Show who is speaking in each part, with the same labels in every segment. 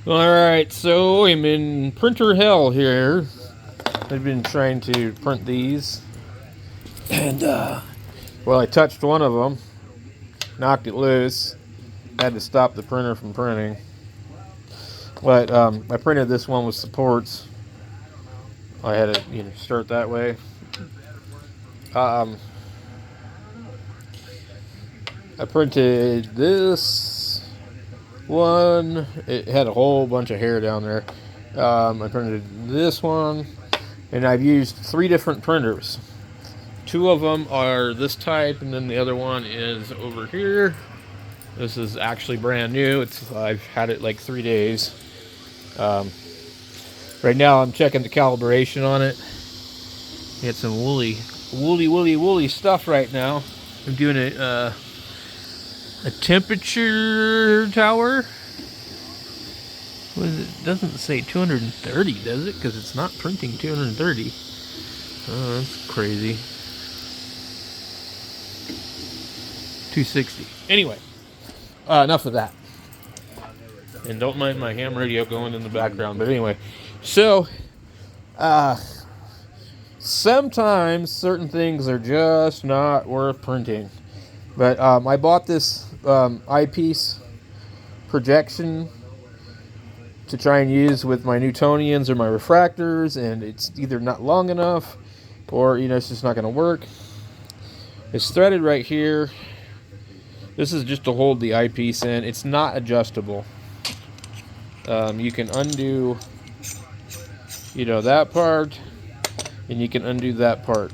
Speaker 1: Alright, so I'm in printer hell here. I've been trying to print these. And, well, I touched one of them, knocked it loose, had to stop the printer from printing. But I printed this one with supports. I had it, start that way. I printed this one. It had a whole bunch of hair down there. I printed this one, and I've used 3 different printers. 2 of them are this type, and then the other one is over here. This is actually brand new. I've had it like 3 days. Right now I'm checking the calibration on it. Get some woolly stuff right now. I'm doing a temperature tower. What is it? It doesn't say 230, does it? Because it's not printing 230. Oh, that's crazy. 260. Anyway, enough of that. And don't mind my ham radio going in the background. But anyway, so sometimes certain things are just not worth printing. But I bought this eyepiece projection to try and use with my Newtonians or my refractors, and it's either not long enough or it's just not going to work. It's threaded right here. This is just to hold the eyepiece in. It's not adjustable. You can undo that part, and you can undo that part.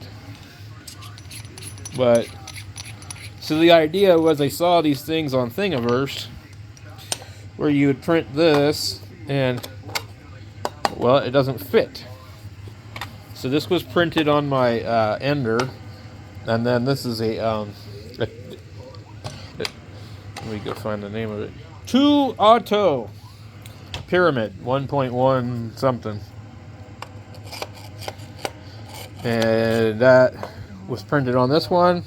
Speaker 1: But so the idea was, I saw these things on Thingiverse where you would print this and, well, it doesn't fit. So this was printed on my Ender, and then this is let me go find the name of it. 2 Auto Pyramid 1.1 something. And that was printed on this one.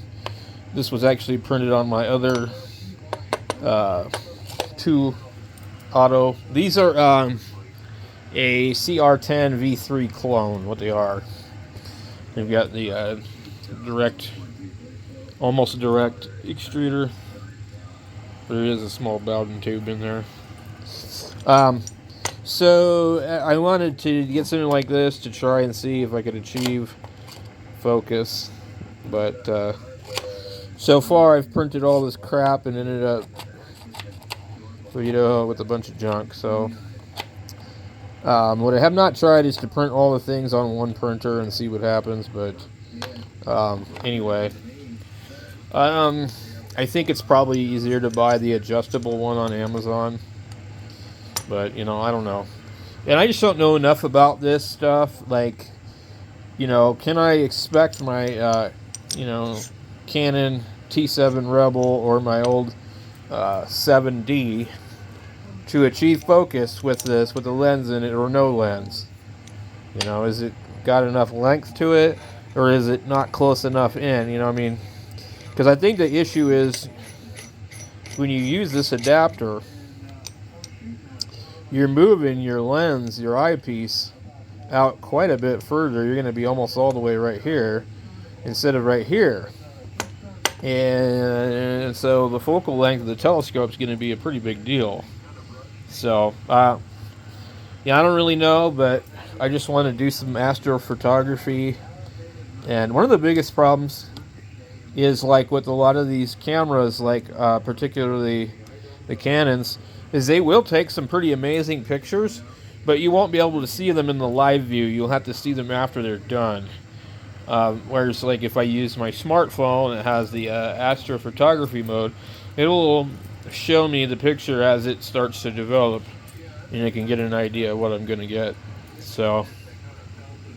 Speaker 1: This was actually printed on my other 2 Auto. These are a CR10 V3 clone, what they are. They've got the almost direct extruder. There is a small Bowden tube in there. So I wanted to get something like this to try and see if I could achieve focus. But so far I've printed all this crap and ended up with a bunch of junk. So what I have not tried is to print all the things on one printer and see what happens. But anyway, I think it's probably easier to buy the adjustable one on Amazon. But, I don't know. And I just don't know enough about this stuff. Like, can I expect my, Canon T7 Rebel or my old 7D to achieve focus with this, with a lens in it or no lens? Is it got enough length to it, or is it not close enough in? Because I think the issue is when you use this adapter, you're moving your lens, your eyepiece, out quite a bit further. You're going to be almost all the way right here instead of right here. And so the focal length of the telescope is going to be a pretty big deal. So, I don't really know, but I just want to do some astrophotography. And one of the biggest problems is, like with a lot of these cameras, like particularly the Canons, is they will take some pretty amazing pictures, but you won't be able to see them in the live view. You'll have to see them after they're done. Whereas, like, if I use my smartphone, it has the astrophotography mode, it will show me the picture as it starts to develop, and I can get an idea of what I'm going to get. So,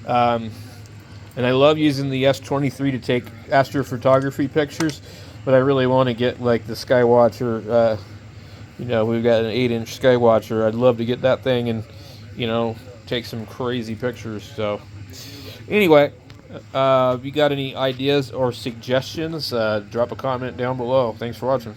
Speaker 1: and I love using the S23 to take astrophotography pictures, but I really want to get, like, the Skywatcher. We've got an 8-inch Skywatcher. I'd love to get that thing and, take some crazy pictures. So, anyway, if you got any ideas or suggestions, drop a comment down below. Thanks for watching.